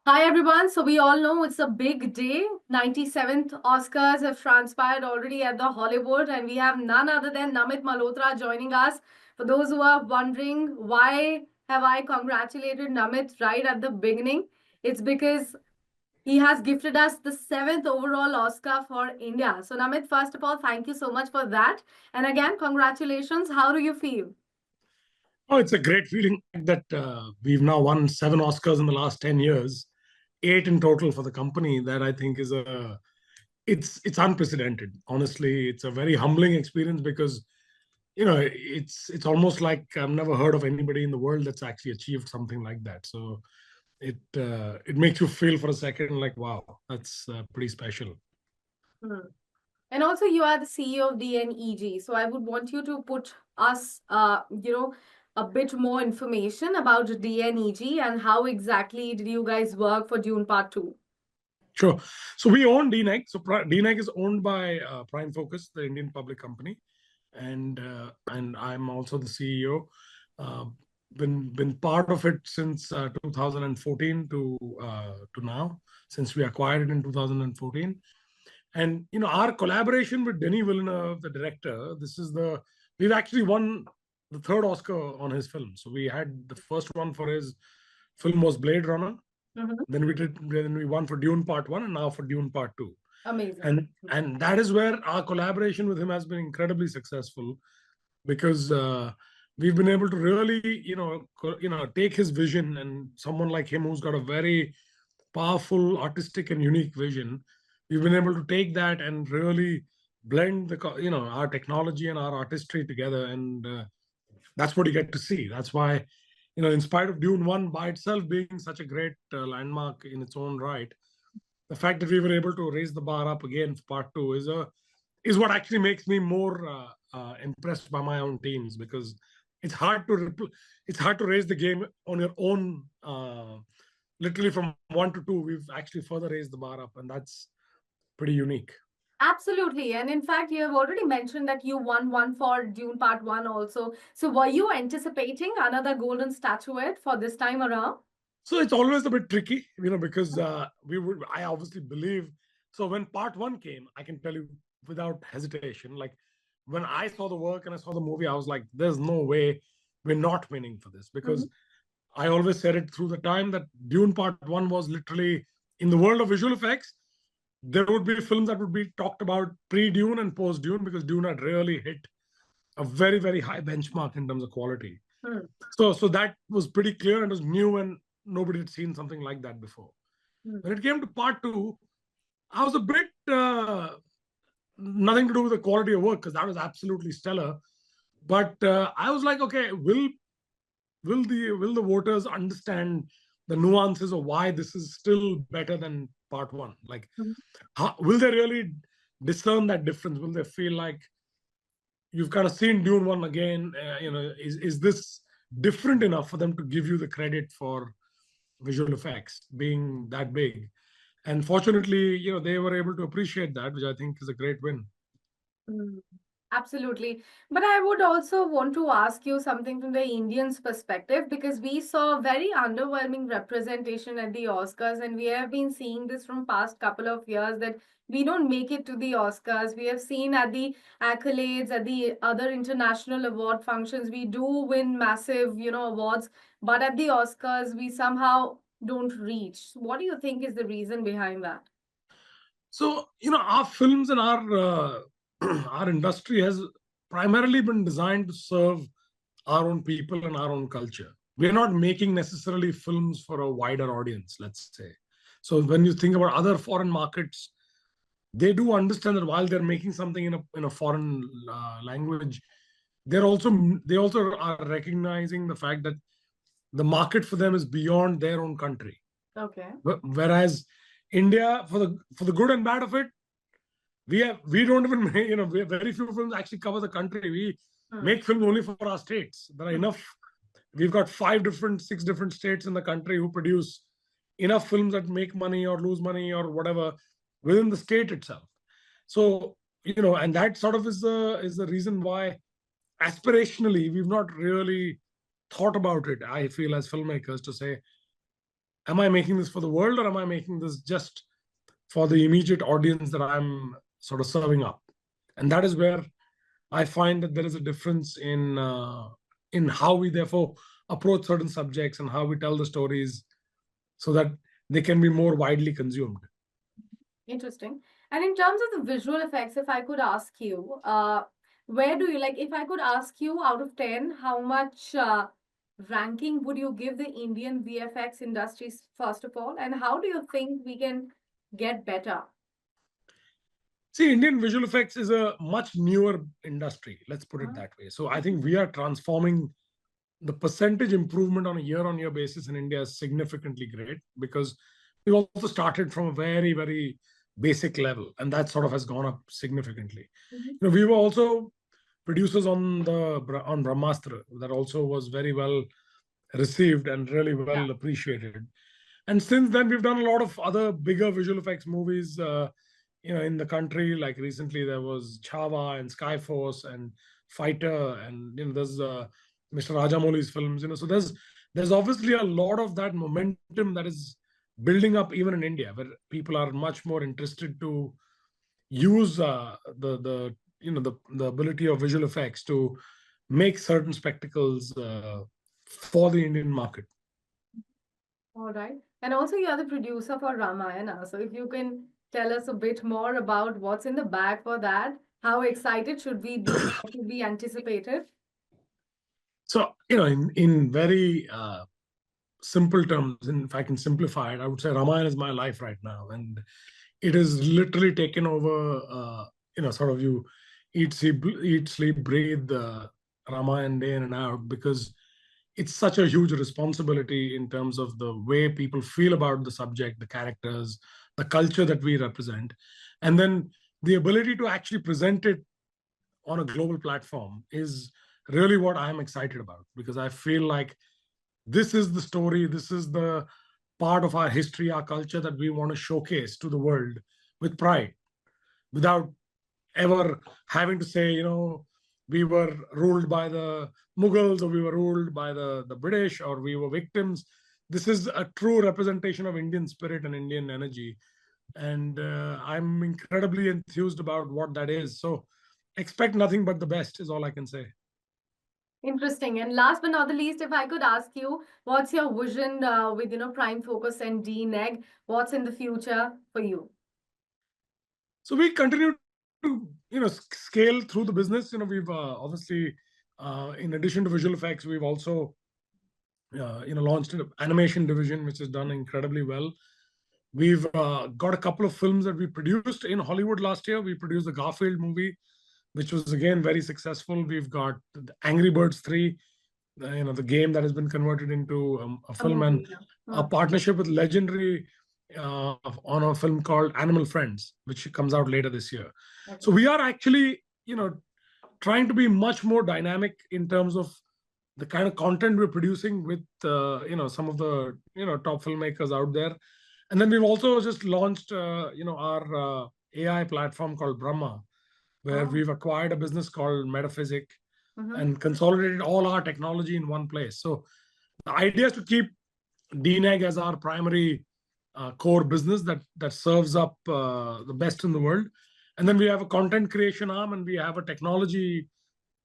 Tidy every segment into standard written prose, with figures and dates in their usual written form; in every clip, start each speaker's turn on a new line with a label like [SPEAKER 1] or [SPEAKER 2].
[SPEAKER 1] Hi everyone. So we all know it's a big day. 97th Oscars have transpired already at the Hollywood, and we have none other than Namit Malhotra joining us. For those who are wondering why have I congratulated Namit right at the beginning, it's because he has gifted us the seventh overall Oscar for India. So Namit, first of all, thank you so much for that. And again, congratulations. How do you feel?
[SPEAKER 2] Oh, it's a great feeling that we've now won 7 Oscars in the last 10 years, 8 in total for the company. That I think is it's unprecedented. Honestly, it's a very humbling experience because it's almost like I've never heard of anybody in the world that's actually achieved something like that. So it makes you feel for a second like, wow, that's pretty special.
[SPEAKER 1] Hmm. And also, you are the CEO of DNEG. So I would want you to put us, a bit more information about DNEG and how exactly did you guys work for Dune Part 2?
[SPEAKER 2] Sure. So we own DNEG. So DNEG is owned by Prime Focus, the Indian public company, and I'm also the CEO. Uh, been part of it since 2014 to now, since we acquired it in 2014. And our collaboration with Denis Villeneuve, the director, we've actually won the third Oscar on his film. So we had the first one for his film was Blade Runner.
[SPEAKER 1] Mhm.
[SPEAKER 2] Then we won for Dune Part 1 and now for Dune Part 2.
[SPEAKER 1] Amazing.
[SPEAKER 2] And that is where our collaboration with him has been incredibly successful because we've been able to really take his vision, and someone like him who's got a very powerful artistic and unique vision, we've been able to take that and really blend our technology and our artistry together, and that's what you get to see. That's why, in spite of Dune 1 by itself being such a great landmark in its own right, the fact that we were able to raise the bar up again for Part 2 is what actually makes me more impressed by my own teams, because it's hard to it's hard to raise the game on your own. Literally from 1 to 2, we've actually further raised the bar up, and that's pretty unique.
[SPEAKER 1] Absolutely. And in fact, you have already mentioned that you won one for Dune Part 1 also. So were you anticipating another golden statuette for this time around?
[SPEAKER 2] So it's always a bit tricky, because I obviously believe. So when Part 1 came, I can tell you without hesitation, like when I saw the work and I saw the movie, I was like, there's no way we're not winning for this, because I always said it through the time that Dune Part 1 was literally, in the world of visual effects, there would be films that would be talked about pre-Dune and post-Dune, because Dune had really hit a very, very high benchmark in terms of quality. So that was pretty clear and was new, and nobody had seen something like that before. When it came to Part 2, I was a bit nothing to do with the quality of work, because that was absolutely stellar. But I was like, okay, will the voters understand the nuances of why this is still better than Part 1? Like, will they really discern that difference? Will they feel like you've kind of seen Dune 1 again? Is this different enough for them to give you the credit for visual effects being that big? And fortunately, they were able to appreciate that, which I think is a great win.
[SPEAKER 1] Absolutely. But I would also want to ask you something from the Indians' perspective, because we saw very underwhelming representation at the Oscars, and we have been seeing this from past couple of years that we don't make it to the Oscars. We have seen at the accolades, at the other international award functions, we do win massive, awards, but at the Oscars, we somehow don't reach. What do you think is the reason behind that?
[SPEAKER 2] So, our films and our our industry has primarily been designed to serve our own people and our own culture. We're not making necessarily films for a wider audience, let's say. So when you think about other foreign markets, they do understand that while they're making something in a foreign language, they also are recognizing the fact that the market for them is beyond their own country.
[SPEAKER 1] Okay.
[SPEAKER 2] Whereas India, for the good and bad of it, we don't even we have very few films actually cover the country. We make films only for our states. There are enough. We've got 6 different states in the country who produce enough films that make money or lose money or whatever within the state itself. So and that sort of is the reason why aspirationally we've not really thought about it. I feel as filmmakers to say, am I making this for the world, or am I making this just for the immediate audience that I'm sort of serving up? And that is where I find that there is a difference in how we therefore approach certain subjects and how we tell the stories so that they can be more widely consumed.
[SPEAKER 1] Interesting. And in terms of the visual effects, if I could ask you, where do you like, if I could ask you out of 10, how much ranking would you give the Indian VFX industries, first of all? And how do you think we can get better?
[SPEAKER 2] See, Indian visual effects is a much newer industry, let's put it that way. So I think we are transforming. The percentage improvement on a year-on-year basis in India is significantly great, because we also started from a very, very basic level, and that sort of has gone up significantly. We were also producers on Brahmastra. That also was very well received and really well appreciated. And since then, we've done a lot of other bigger visual effects movies, in the country. Like recently, there was Chava and Skyforce and Fighter, and there's Mr. Rajamouli's films. So there's obviously a lot of that momentum that is building up even in India, where people are much more interested to use the ability of visual effects to make certain spectacles for the Indian market.
[SPEAKER 1] All right. And also, you are the producer for Ramayana. So if you can tell us a bit more about what's in the bag for that, how excited should we be? What should be anticipated?
[SPEAKER 2] So, in very simple terms, and if I can simplify it, I would say Ramayana is my life right now. And it is literally taken over, sort of you eat, sleep, breathe Ramayana day in and out, because it's such a huge responsibility in terms of the way people feel about the subject, the characters, the culture that we represent. And then the ability to actually present it on a global platform is really what I'm excited about, because I feel like this is the story, this is the part of our history, our culture that we want to showcase to the world with pride, without ever having to say, we were ruled by the Mughals, or we were ruled by the British, or we were victims. This is a true representation of Indian spirit and Indian energy. And I'm incredibly enthused about what that is. So expect nothing but the best is all I can say.
[SPEAKER 1] Interesting. And last but not the least, if I could ask you, what's your vision with Prime Focus and DNEG? What's in the future for you?
[SPEAKER 2] So we continue to scale through the business. We've obviously, in addition to visual effects, we've also launched an animation division, which has done incredibly well. We've got a couple of films that we produced in Hollywood last year. We produced the Garfield movie, which was again very successful. We've got Angry Birds 3, the game that has been converted into a film, and a partnership with Legendary on a film called Animal Friends, which comes out later this year. Okay. So we are actually, trying to be much more dynamic in terms of the kind of content we're producing with, some of the, top filmmakers out there. And then we've also just launched, our AI platform called Brahma, where we've acquired a business called Metaphysic and consolidated all our technology in one place. So the idea is to keep DNEG as our primary core business that serves up the best in the world. And then we have a content creation arm, and we have a technology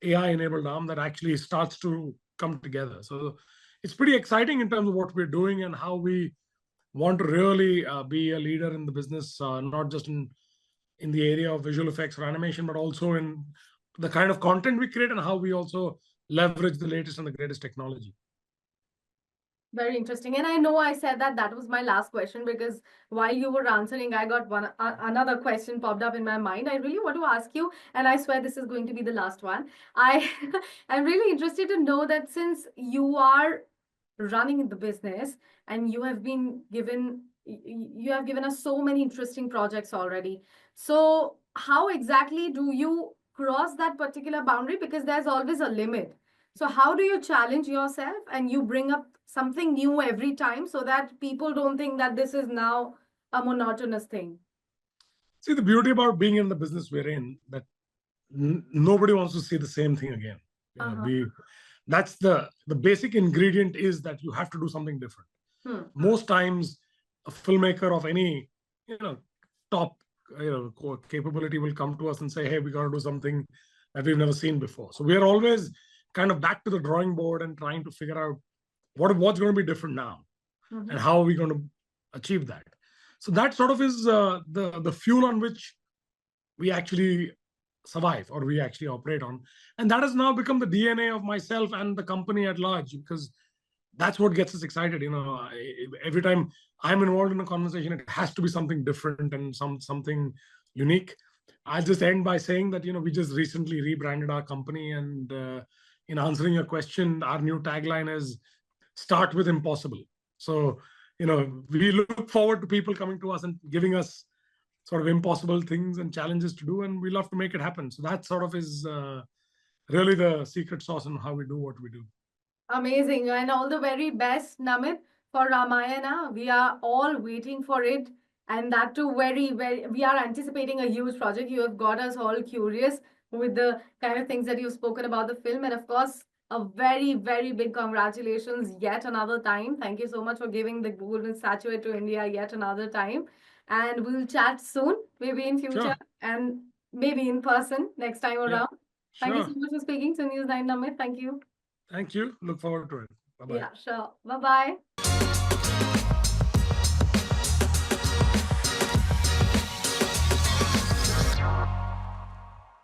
[SPEAKER 2] AI-enabled arm that actually starts to come together. So it's pretty exciting in terms of what we're doing and how we want to really be a leader in the business, not just in the area of visual effects or animation, but also in the kind of content we create and how we also leverage the latest and the greatest technology.
[SPEAKER 1] Very interesting. And I know I said that was my last question, because while you were answering, I got another question popped up in my mind. I really want to ask you, and I swear this is going to be the last one. I'm really interested to know that since you are running the business and you have given us so many interesting projects already. So how exactly do you cross that particular boundary? Because there's always a limit. So how do you challenge yourself and you bring up something new every time so that people don't think that this is now a monotonous thing?
[SPEAKER 2] See, the beauty about being in the business we're in, that nobody wants to see the same thing again. That's the basic ingredient, is that you have to do something different. Most times, a filmmaker of any, top, capability will come to us and say, "Hey, we got to do something that we've never seen before." So we are always kind of back to the drawing board and trying to figure out what's going to be different now, and how are we going to achieve that. So that sort of is the fuel on which we actually survive, or we actually operate on, and that has now become the DNA of myself and the company at large, because that's what gets us excited. Every time I'm involved in a conversation, it has to be something different and something unique. I'll just end by saying that we just recently rebranded our company, and in answering your question, our new tagline is "Start with impossible." So we look forward to people coming to us and giving us sort of impossible things and challenges to do, and we love to make it happen. So that sort of is really the secret sauce in how we do what we do.
[SPEAKER 1] Amazing. And all the very best, Namit, for Ramayana. We are all waiting for it. And that too, very, very, we are anticipating a huge project. You have got us all curious with the kind of things that you've spoken about the film. And of course, a very, very big congratulations yet another time. Thank you so much for giving the golden statuette to India yet another time. And we'll chat soon, maybe in future,
[SPEAKER 2] Sure.
[SPEAKER 1] and maybe in person next time around. Thank you
[SPEAKER 2] Sure.
[SPEAKER 1] so much for speaking to News9, Namit. Thank you.
[SPEAKER 2] Thank you. Look forward to it. Bye-bye.
[SPEAKER 1] Yeah, sure. Bye-bye.